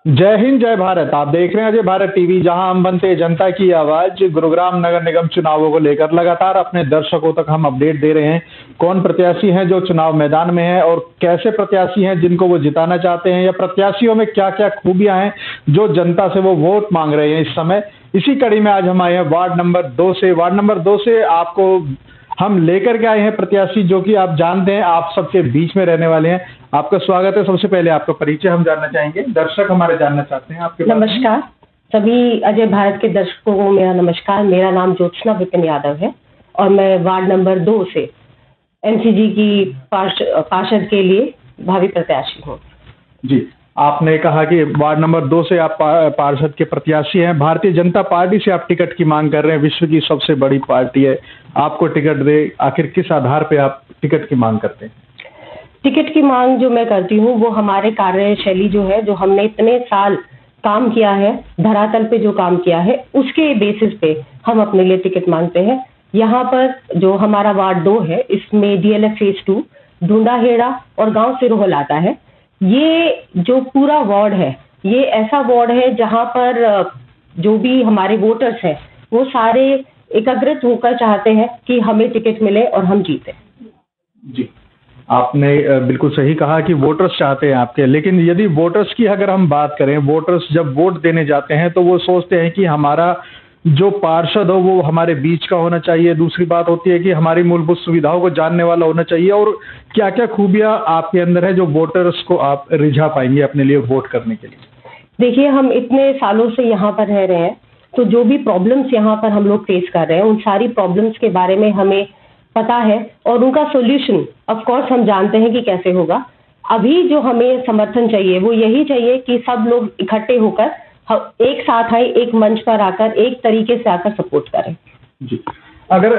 जय हिंद जय भारत। आप देख रहे हैं अजय भारत टीवी, जहां हम बनते हैं जनता की आवाज। गुरुग्राम नगर निगम चुनावों को लेकर लगातार अपने दर्शकों तक हम अपडेट दे रहे हैं। कौन प्रत्याशी हैं जो चुनाव मैदान में हैं और कैसे प्रत्याशी हैं जिनको वो जिताना चाहते हैं, या प्रत्याशियों में क्या क्या खूबियां हैं जो जनता से वो वोट मांग रहे हैं इस समय। इसी कड़ी में आज हम आए हैं वार्ड नंबर 2 से। वार्ड नंबर 2 से आपको हम लेकर के आए हैं प्रत्याशी जो कि आप जानते हैं, आप सबके बीच में रहने वाले हैं। आपका स्वागत है। सबसे पहले आपका परिचय हम जानना चाहेंगे, दर्शक हमारे जानना चाहते हैं आपके। नमस्कार सभी अजय भारत के दर्शकों को मेरा नमस्कार। मेरा नाम ज्योत्सना विपिन यादव है और मैं वार्ड नंबर 2 से एमसीजी की पार्षद के लिए भावी प्रत्याशी हूँ। जी, आपने कहा कि वार्ड नंबर 2 से आप पार्षद के प्रत्याशी हैं। भारतीय जनता पार्टी से आप टिकट की मांग कर रहे हैं। विश्व की सबसे बड़ी पार्टी है, आपको टिकट दे, आखिर किस आधार पे आप टिकट की मांग करते हैं? टिकट की मांग जो मैं करती हूँ वो हमारे कार्यशैली जो है, जो हमने इतने साल काम किया है, धरातल पे जो काम किया है, उसके बेसिस पे हम अपने लिए टिकट मांगते हैं। यहाँ पर जो हमारा वार्ड 2 है, इसमें डीएलएफ फेज 2, ढूंढाहेड़ा और गांव सिरोहल आता है। ये जो पूरा वार्ड है, ये ऐसा वार्ड है जहाँ पर जो भी हमारे वोटर्स हैं वो सारे एकत्रित होकर चाहते हैं कि हमें टिकट मिले और हम जीते। जी, आपने बिल्कुल सही कहा कि वोटर्स चाहते हैं आपके। लेकिन यदि वोटर्स की अगर हम बात करें, वोटर्स जब वोट देने जाते हैं तो वो सोचते हैं कि हमारा जो पार्षद हो वो हमारे बीच का होना चाहिए। दूसरी बात होती है कि हमारी मूलभूत सुविधाओं को जानने वाला होना चाहिए। और क्या क्या खूबियां आपके अंदर है जो वोटर्स को आप रिझा पाएंगे अपने लिए वोट करने के लिए? देखिए, हम इतने सालों से यहाँ पर रह रहे हैं, तो जो भी प्रॉब्लम्स यहाँ पर हम लोग फेस कर रहे हैं, उन सारी प्रॉब्लम्स के बारे में हमें पता है और उनका सोल्यूशन ऑफ कोर्स हम जानते हैं कि कैसे होगा। अभी जो हमें समर्थन चाहिए वो यही चाहिए कि सब लोग इकट्ठे होकर एक साथ आए, एक मंच पर आकर, एक तरीके से आकर सपोर्ट करें। जी, अगर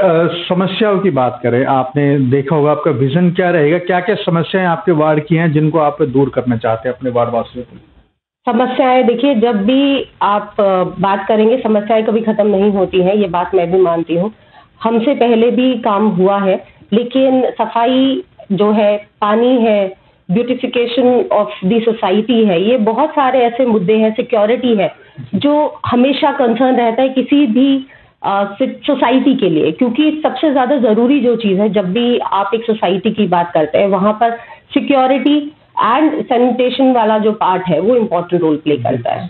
समस्याओं की बात करें, आपने देखा होगा, आपका विजन क्या रहेगा? क्या क्या समस्याएं आपके वार्ड की हैं जिनको आप दूर करना चाहते हैं अपने वार्ड वासियों को? समस्याएं, देखिए, जब भी आप बात करेंगे समस्याएं कभी खत्म नहीं होती हैं, ये बात मैं भी मानती हूँ। हमसे पहले भी काम हुआ है, लेकिन सफाई जो है, पानी है, ब्यूटिफिकेशन ऑफ द सोसाइटी है, ये बहुत सारे ऐसे मुद्दे हैं, सिक्योरिटी है, जो हमेशा कंसर्न रहता है किसी भी सोसाइटी के लिए। क्योंकि सबसे ज्यादा जरूरी जो चीज है जब भी आप एक सोसाइटी की बात करते हैं, वहां पर सिक्योरिटी एंड सैनिटेशन वाला जो पार्ट है वो इम्पोर्टेंट रोल प्ले करता है।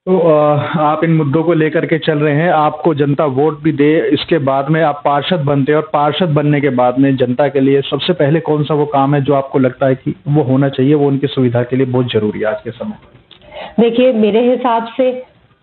तो आप इन मुद्दों को लेकर के चल रहे हैं, आपको जनता वोट भी दे, इसके बाद में आप पार्षद बनते हैं और पार्षद बनने के बाद में जनता के लिए सबसे पहले कौन सा वो काम है जो आपको लगता है कि वो होना चाहिए, वो उनकी सुविधा के लिए बहुत जरूरी है आज के समय? देखिए, मेरे हिसाब से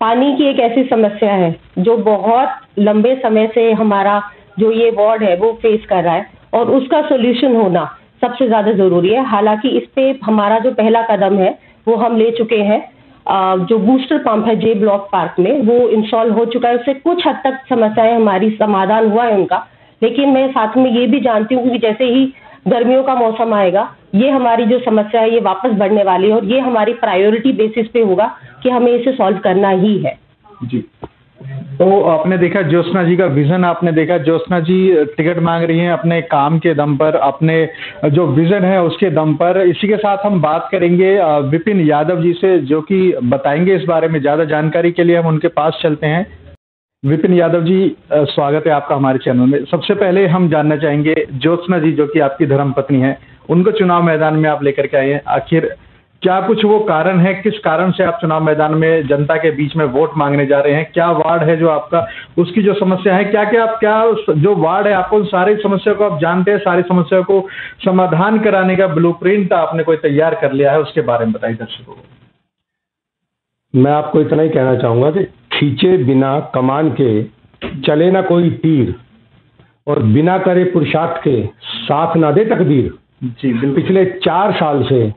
पानी की एक ऐसी समस्या है जो बहुत लंबे समय से हमारा जो ये वार्ड है वो फेस कर रहा है और उसका सोल्यूशन होना सबसे ज्यादा जरूरी है। हालांकि इस पे हमारा जो पहला कदम है वो हम ले चुके हैं। जो बूस्टर पंप है जे ब्लॉक पार्क में, वो इंस्टॉल हो चुका है। उससे कुछ हद तक समस्याएं हमारी समाधान हुआ है उनका। लेकिन मैं साथ में ये भी जानती हूँ कि जैसे ही गर्मियों का मौसम आएगा, ये हमारी जो समस्या है ये वापस बढ़ने वाली है और ये हमारी प्रायोरिटी बेसिस पे होगा कि हमें इसे सॉल्व करना ही है। जी, तो आपने देखा ज्योत्सना जी का विजन, आपने देखा ज्योत्सना जी टिकट मांग रही हैं अपने काम के दम पर, अपने जो विजन है उसके दम पर। इसी के साथ हम बात करेंगे विपिन यादव जी से, जो कि बताएंगे इस बारे में ज्यादा जानकारी। के लिए हम उनके पास चलते हैं। विपिन यादव जी, स्वागत है आपका हमारे चैनल में। सबसे पहले हम जानना चाहेंगे, ज्योत्सना जी जो कि आपकी धर्मपत्नी है, उनको चुनाव मैदान में आप लेकर के आए हैं, आखिर क्या कुछ वो कारण है, किस कारण से आप चुनाव मैदान में जनता के बीच में वोट मांगने जा रहे हैं? क्या वार्ड है जो आपका, उसकी जो समस्या है, क्या जो वार्ड है आपको उन सारी समस्या को आप जानते हैं, सारी समस्या को समाधान कराने का ब्लूप्रिंट आपने कोई तैयार कर लिया है, उसके बारे में बताइए दर्शकों को। मैं आपको इतना ही कहना चाहूंगा कि खींचे बिना कमान के चले ना कोई तीर, और बिना करे पुरुषार्थ के साथ ना दे तकदीर। जी, पिछले 4 साल से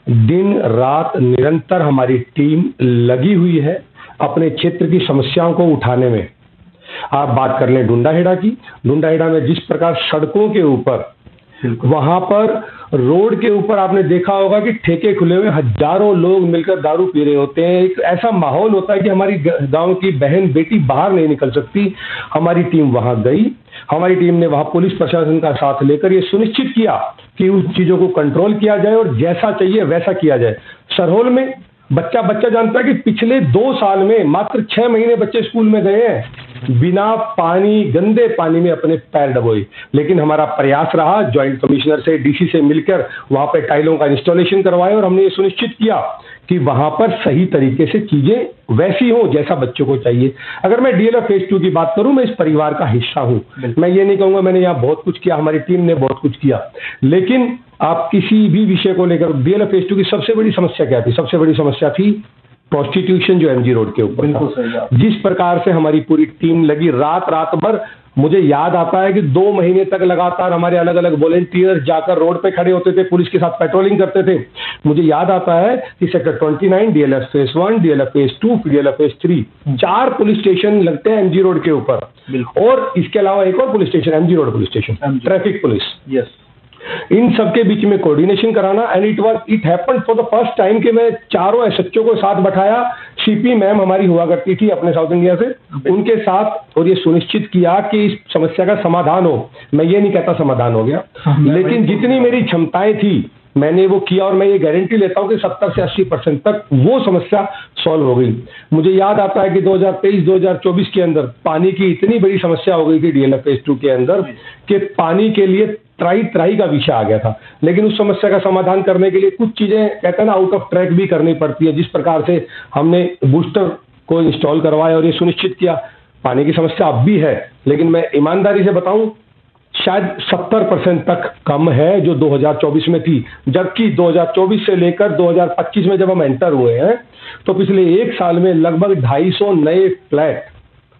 दिन रात निरंतर हमारी टीम लगी हुई है अपने क्षेत्र की समस्याओं को उठाने में। आप बात कर लें ढूंढाहेड़ा की, ढूंढाहेड़ा में जिस प्रकार सड़कों के ऊपर वहां पर रोड के ऊपर आपने देखा होगा कि ठेके खुले हुए, हजारों लोग मिलकर दारू पी रहे होते हैं। एक ऐसा माहौल होता है कि हमारी गांव की बहन बेटी बाहर नहीं निकल सकती। हमारी टीम वहां गई, हमारी टीम ने वहां पुलिस प्रशासन का साथ लेकर ये सुनिश्चित किया कि उस चीजों को कंट्रोल किया जाए और जैसा चाहिए वैसा किया जाए। सरहोल में बच्चा जानता है कि पिछले 2 साल में मात्र 6 महीने बच्चे स्कूल में गए हैं बिना पानी, गंदे पानी में अपने पैर डबोए। लेकिन हमारा प्रयास रहा, ज्वाइंट कमिश्नर से, डीसी से मिलकर वहां पर टाइलों का इंस्टॉलेशन करवाए और हमने ये सुनिश्चित किया कि वहां पर सही तरीके से चीजें वैसी हो जैसा बच्चों को चाहिए। अगर मैं डीएलएफ फेज 2 की बात करूं, मैं इस परिवार का हिस्सा हूं। मैं ये नहीं कहूंगा मैंने यहाँ बहुत कुछ किया, हमारी टीम ने बहुत कुछ किया, लेकिन आप किसी भी विषय को लेकर, डीएलएफ फेज 2 की सबसे बड़ी समस्या क्या थी? सबसे बड़ी समस्या थी प्रोस्टिट्यूशन, जो एमजी रोड के ऊपर था। जिस प्रकार से हमारी पूरी टीम लगी रात भर, मुझे याद आता है कि 2 महीने तक लगातार हमारे अलग अलग वॉलेंटियर्स जाकर रोड पे खड़े होते थे, पुलिस के साथ पेट्रोलिंग करते थे। मुझे याद आता है कि sector 29, DLF phase 1, DLF phase 2, DLF phase 3, 4 police station लगते हैं एमजी रोड के ऊपर, और इसके अलावा एक और police station, MG road police station, traffic police. Yes, इन सबके बीच में कोऑर्डिनेशन कराना। And it happened for the first time कि मैं चारों एसएचओ को साथ बैठाया, सीपी मैम हमारी हुआ करती थी अपने साउथ इंडिया से, उनके साथ, और ये सुनिश्चित किया कि इस समस्या का समाधान हो। मैं ये नहीं कहता समाधान हो गया, लेकिन जितनी मेरी क्षमताएं थी मैंने वो किया, और मैं ये गारंटी लेता हूं कि 70 से 80% तक वो समस्या सॉल्व हो गई। मुझे याद आता है कि 2023-2024 के अंदर पानी की इतनी बड़ी समस्या हो गई थी डीएलएफ फेज 2 के अंदर कि पानी के लिए त्राई का विषय आ गया था। लेकिन उस समस्या का समाधान करने के लिए कुछ चीजें, कहते हैं ना, आउट ऑफ ट्रैक भी करनी पड़ती है। जिस प्रकार से हमने बूस्टर को इंस्टॉल करवाया और ये सुनिश्चित किया, पानी की समस्या अब भी है, लेकिन मैं ईमानदारी से बताऊं शायद 70% तक कम है जो 2024 में थी। जबकि 2024 से लेकर 2025 में जब हम एंटर हुए हैं तो पिछले 1 साल में लगभग 250 नए फ्लैट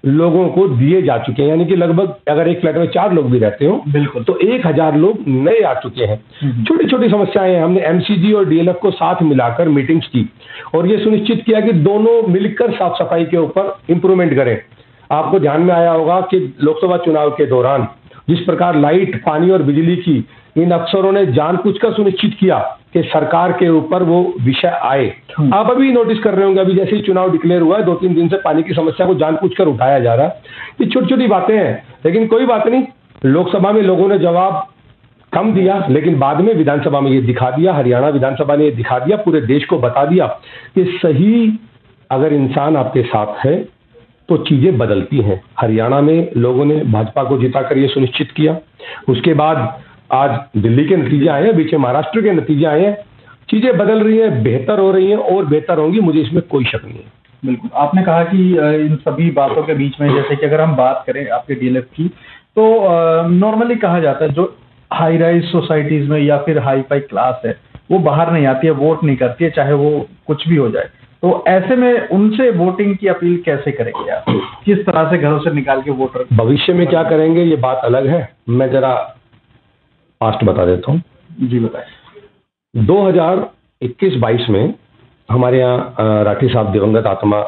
लोगों को दिए जा चुके हैं। यानी कि लगभग, अगर एक फ्लैट में 4 लोग भी रहते हो बिल्कुल, तो 1000 लोग नए आ चुके हैं। छोटी छोटी समस्याएं हमने एमसीजी और डीएलएफ को साथ मिलाकर मीटिंग्स की और ये सुनिश्चित किया कि दोनों मिलकर साफ सफाई के ऊपर इंप्रूवमेंट करें। आपको ध्यान में आया होगा कि लोकसभा चुनाव के दौरान जिस प्रकार लाइट, पानी और बिजली की इन अफसरों ने जानबूझकर सुनिश्चित किया कि सरकार के ऊपर वो विषय आए। आप अभी नोटिस कर रहे होंगे, अभी जैसे ही चुनाव डिक्लेयर हुआ है 2-3 दिन से पानी की समस्या को जानबूझकर उठाया जा रहा है। ये छोटी छोटी बातें हैं, लेकिन कोई बात नहीं, लोकसभा में लोगों ने जवाब कम दिया, लेकिन बाद में विधानसभा में ये दिखा दिया, हरियाणा विधानसभा ने ये दिखा दिया, पूरे देश को बता दिया कि सही अगर इंसान आपके साथ है तो चीजें बदलती हैं। हरियाणा में लोगों ने भाजपा को जिताकर ये सुनिश्चित किया। उसके बाद आज दिल्ली के नतीजे आए हैं, बीच में महाराष्ट्र के नतीजे आए हैं, चीजें बदल रही हैं, बेहतर हो रही हैं और बेहतर होंगी, मुझे इसमें कोई शक नहीं है। बिल्कुल, आपने कहा कि इन सभी बातों के बीच में, जैसे कि अगर हम बात करें आपके डीएलएफ की, तो नॉर्मली कहा जाता है जो हाई राइज सोसाइटीज में या फिर हाई फाई क्लास है वो बाहर नहीं आती है, वोट नहीं करती है, चाहे वो कुछ भी हो जाए। तो ऐसे में उनसे वोटिंग की अपील कैसे करेंगे आप? किस तरह से घरों से निकाल के वोटर भविष्य में क्या करेंगे ये बात अलग है, मैं जरा पास्ट बता देता हूँ। जी बताएं। 2021-22 में हमारे यहाँ राठी साहब दिवंगत आत्मा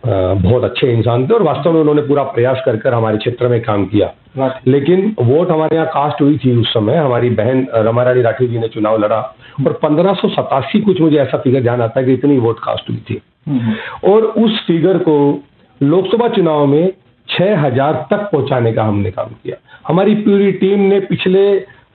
बहुत अच्छे इंसान थे और वास्तव में उन्होंने पूरा प्रयास कर हमारे क्षेत्र में काम किया, लेकिन वोट हमारे यहाँ कास्ट हुई थी। उस समय हमारी बहन रमा रानी राठी जी ने चुनाव लड़ा और 1587 कुछ, मुझे ऐसा फिगर ध्यान आता है कि इतनी वोट कास्ट हुई थी। और उस फिगर को लोकसभा चुनाव में 6000 तक पहुंचाने का हमने काम किया। हमारी पूरी टीम ने पिछले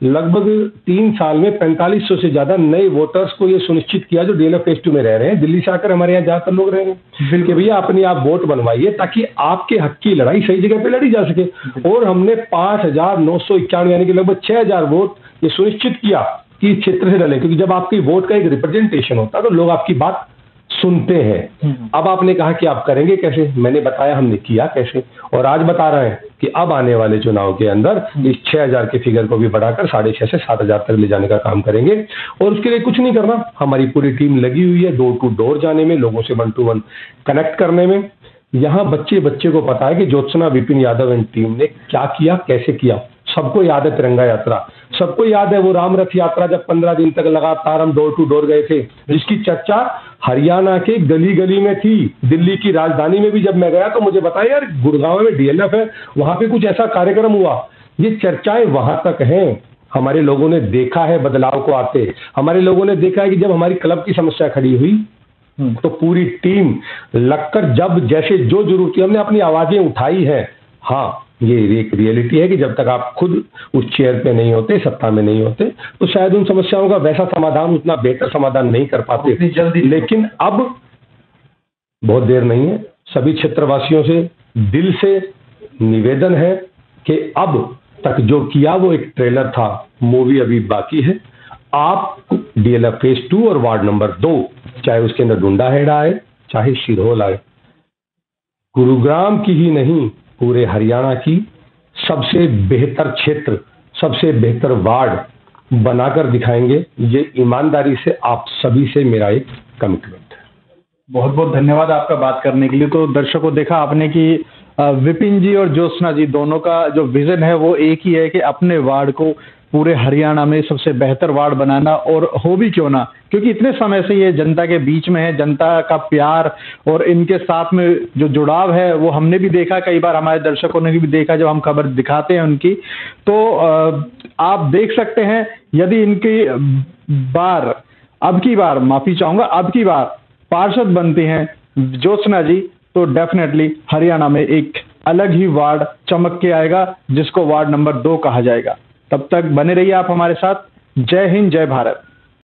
लगभग 3 साल में 4500 से ज्यादा नए वोटर्स को ये सुनिश्चित किया जो डीएलएफ फेज 2 में रह रहे हैं। दिल्ली से आकर हमारे यहाँ ज्यादातर लोग रह रहे हैं कि भैया अपने आप वोट बनवाइए ताकि आपके हक की लड़ाई सही जगह पे लड़ी जा सके। और हमने 5991 यानी कि लगभग 6000 वोट ये सुनिश्चित किया कि क्षेत्र से डले, क्योंकि जब आपकी वोट का एक रिप्रेजेंटेशन होता है तो लोग आपकी बात सुनते हैं। अब आपने कहा कि आप करेंगे कैसे, मैंने बताया हमने किया कैसे, और आज बता रहे हैं कि अब आने वाले चुनाव के अंदर इस 6000 के फिगर को भी बढ़ाकर 6,500 से 7,000 तक ले जाने का काम करेंगे। और उसके लिए कुछ नहीं करना, हमारी पूरी टीम लगी हुई है डोर टू डोर जाने में, लोगों से 1 to 1 कनेक्ट करने में। यहाँ बच्चे को पता है कि ज्योत्सना विपिन यादव एंड टीम ने क्या किया, कैसे किया। सबको याद है तिरंगा यात्रा, सबको याद है वो राम रथ यात्रा जब 15 दिन तक लगातार हम डोर टू डोर गए थे, जिसकी चर्चा हरियाणा के गली गली में थी। दिल्ली की राजधानी में भी जब मैं गया तो मुझे बताया यार गुड़गांव में डीएलएफ है, वहां पे कुछ ऐसा कार्यक्रम हुआ। ये चर्चाएं वहां तक हैं। हमारे लोगों ने देखा है बदलाव को आते, हमारे लोगों ने देखा है कि जब हमारी क्लब की समस्या खड़ी हुई तो पूरी टीम लगकर जब जैसे जो जरूरत थी हमने अपनी आवाजें उठाई है। हाँ, ये एक रियलिटी है कि जब तक आप खुद उस चेयर पे नहीं होते, सत्ता में नहीं होते, तो शायद उन समस्याओं का वैसा समाधान, उतना बेहतर समाधान नहीं कर पाते जल्दी। लेकिन अब बहुत देर नहीं है, सभी क्षेत्रवासियों से दिल से निवेदन है कि अब तक जो किया वो एक ट्रेलर था, मूवी अभी बाकी है। आप डीएलएफ फेज 2 और वार्ड नंबर 2, चाहे उसके अंदर डुंडाहेड़ा आए, चाहे शिरहोल आए, गुरुग्राम की ही नहीं पूरे हरियाणा की सबसे बेहतर क्षेत्र, सबसे बेहतर वार्ड बनाकर दिखाएंगे। ये ईमानदारी से आप सभी से मेरा एक कमिटमेंट है। बहुत बहुत धन्यवाद आपका बात करने के लिए। तो दर्शकों, देखा आपने कि विपिन जी और ज्योत्सना जी दोनों का जो विजन है वो एक ही है कि अपने वार्ड को पूरे हरियाणा में सबसे बेहतर वार्ड बनाना, और हो भी क्यों ना, क्योंकि इतने समय से ये जनता के बीच में है, जनता का प्यार और इनके साथ में जो जुड़ाव है वो हमने भी देखा, कई बार हमारे दर्शकों ने भी देखा जब हम खबर दिखाते हैं उनकी। तो आप देख सकते हैं, यदि इनकी अब की बार माफी चाहूंगा, अब की बार पार्षद बनती हैं ज्योत्सना जी, तो डेफिनेटली हरियाणा में एक अलग ही वार्ड चमक के आएगा, जिसको वार्ड नंबर 2 कहा जाएगा। तब तक बने रहिए आप हमारे साथ। जय हिंद, जय भारत।